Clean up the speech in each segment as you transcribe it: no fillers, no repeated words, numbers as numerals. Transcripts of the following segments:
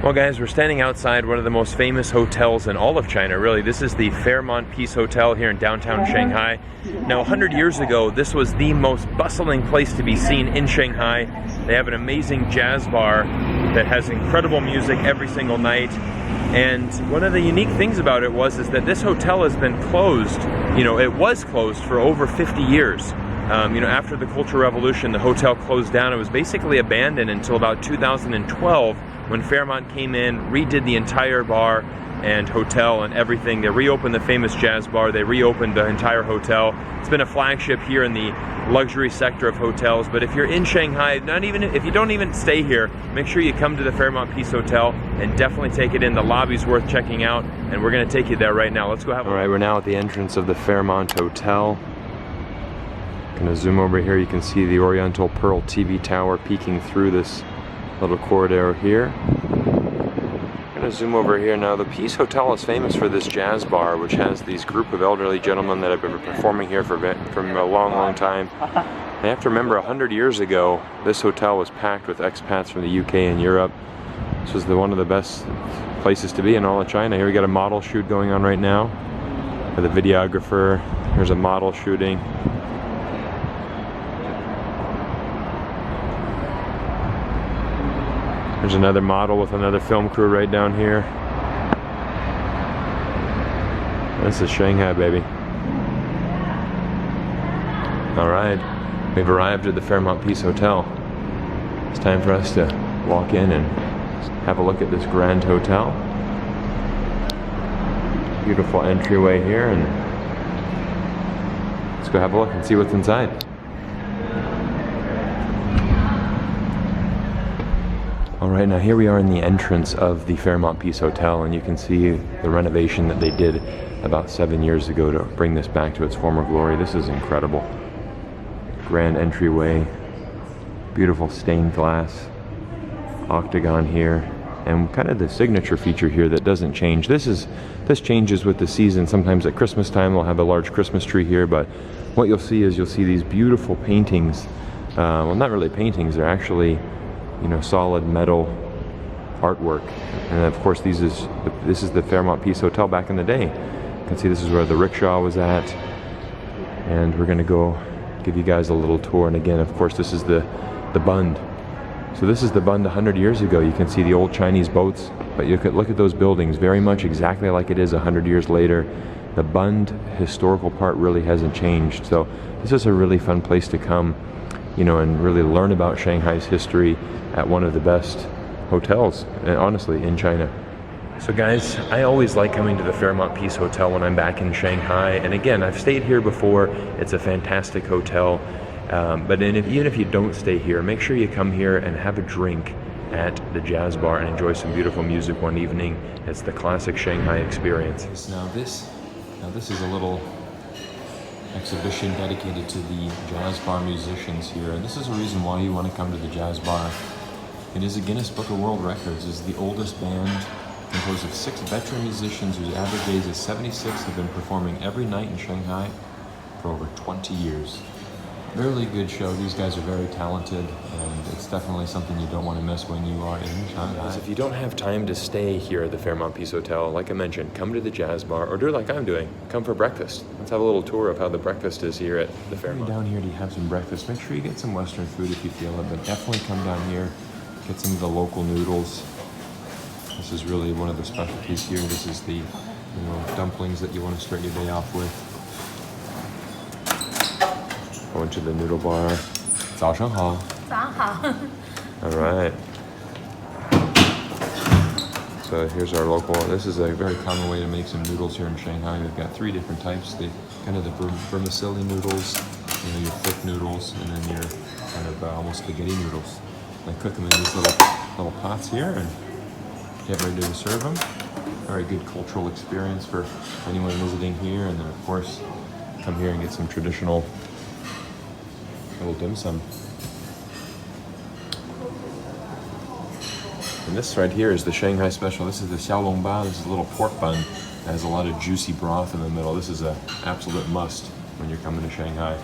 Well guys, we're standing outside one of the most famous hotels in all of China, really. This is the Fairmont Peace Hotel here in downtown Shanghai. Now 100 years ago, this was the most bustling place to be seen in Shanghai. They have an amazing jazz bar that has incredible music every single night. And one of the unique things about it is that this hotel has been closed. It was closed for over 50 years. After the Cultural Revolution, the hotel closed down. It was basically abandoned until about 2012 when Fairmont came in, redid the entire bar and hotel and everything. They reopened the famous jazz bar. They reopened the entire hotel. It's been a flagship here in the luxury sector of hotels. But if you're in Shanghai, if you don't even stay here, make sure you come to the Fairmont Peace Hotel and definitely take it in. The lobby's worth checking out, and we're going to take you there right now. Let's go have a look. All right, we're now at the entrance of the Fairmont Hotel. Gonna zoom over here. You can see the Oriental Pearl TV tower peeking through this little corridor here. Gonna zoom over here now. The Peace Hotel is famous for this jazz bar, which has these group of elderly gentlemen that have been performing here for a long time. And you have to remember, 100 years ago, this hotel was packed with expats from the UK and Europe. This was one of the best places to be in all of China. Here we got a model shoot going on right now with a videographer. There's a model shooting. There's another model with another film crew right down here. This is Shanghai, baby. All right, we've arrived at the Fairmont Peace Hotel. It's time for us to walk in and have a look at this grand hotel. Beautiful entryway here, and let's go have a look and see what's inside. Alright, now here we are in the entrance of the Fairmont Peace Hotel, and you can see the renovation that they did about 7 years ago to bring this back to its former glory. This is incredible. Grand entryway, beautiful stained glass, octagon here, and kind of the signature feature here that doesn't change. This changes with the season. Sometimes at Christmas time we'll have a large Christmas tree here, but what you'll see is these beautiful paintings. Well, not really paintings, they're actually solid metal artwork. And of course this is the Fairmont Peace Hotel back in the day. You can see this is where the rickshaw was at. And we're gonna go give you guys a little tour. And again, of course, this is the Bund. So this is the Bund 100 years ago. You can see the old Chinese boats, but you could look at those buildings very much exactly like it is 100 years later. The Bund historical part really hasn't changed. So this is a really fun place to come, and really learn about Shanghai's history at one of the best hotels, honestly, in China. So guys, I always like coming to the Fairmont Peace Hotel when I'm back in Shanghai. And again, I've stayed here before. It's a fantastic hotel. But even if you don't stay here, make sure you come here and have a drink at the jazz bar and enjoy some beautiful music one evening. It's the classic Shanghai experience. Now this is a little exhibition dedicated to the jazz bar musicians here, and this is a reason why you want to come to the jazz bar. It is a Guinness Book of World Records. It's the oldest band, composed of 6 veteran musicians whose average age is 76, have been performing every night in Shanghai for over 20 years. Really good show. These guys are very talented, and it's definitely something you don't want to miss when you are in Shanghai. If you don't have time to stay here at the Fairmont Peace Hotel, like I mentioned, come to the jazz bar, or do like I'm doing, come for breakfast. Let's have a little tour of how the breakfast is here at the Fairmont. Down here to have some breakfast. Make sure you get some Western food if you feel it, but definitely come down here, get some of the local noodles. This is really one of the specialties here. This is the dumplings that you want to start your day off with. Going to the noodle bar. 早上好. 早上好. All right. So here's our local. This is a very common way to make some noodles here in Shanghai. We've got 3 different types. The vermicelli noodles, your thick noodles, and then your kind of almost spaghetti noodles. I cook them in these little pots here and get ready to serve them. Very good cultural experience for anyone visiting here, and then of course come here and get some traditional little dim sum. And this right here is the Shanghai special. This is the xiaolongba. This is a little pork bun that has a lot of juicy broth in the middle. This is an absolute must when you're coming to Shanghai.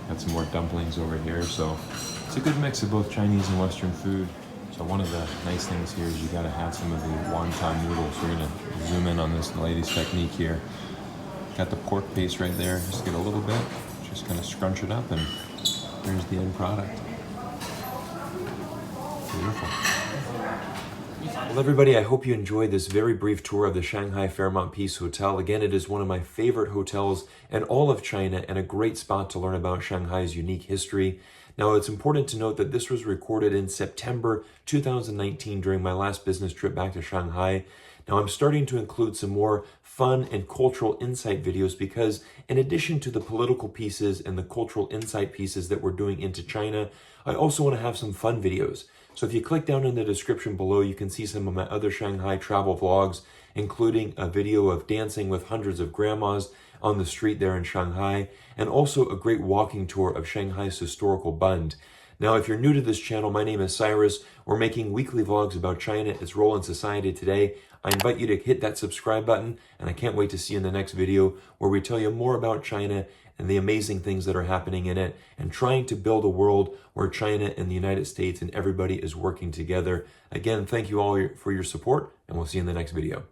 Got some more dumplings over here. So it's a good mix of both Chinese and Western food. So So one of the nice things here is you gotta have some of the wonton noodles. We're gonna zoom in on this lady's technique here. Got the pork paste right there, just get a little bit, just kind of scrunch it up, and there's the end product. Beautiful. Well, everybody, I hope you enjoyed this very brief tour of the Shanghai Fairmont Peace Hotel. Again, it is one of my favorite hotels in all of China and a great spot to learn about Shanghai's unique history. Now, it's important to note that this was recorded in September 2019 during my last business trip back to Shanghai. Now, I'm starting to include some more fun and cultural insight videos because in addition to the political pieces and the cultural insight pieces that we're doing into China, I also want to have some fun videos. So if you click down in the description below, you can see some of my other Shanghai travel vlogs, including a video of dancing with hundreds of grandmas on the street there in Shanghai, and also a great walking tour of Shanghai's historical Bund. Now, if you're new to this channel, my name is Cyrus. We're making weekly vlogs about China, its role in society today. I invite you to hit that subscribe button, and I can't wait to see you in the next video where we tell you more about China and the amazing things that are happening in it, and trying to build a world where China and the United States and everybody is working together. Again, thank you all for your support, and we'll see you in the next video.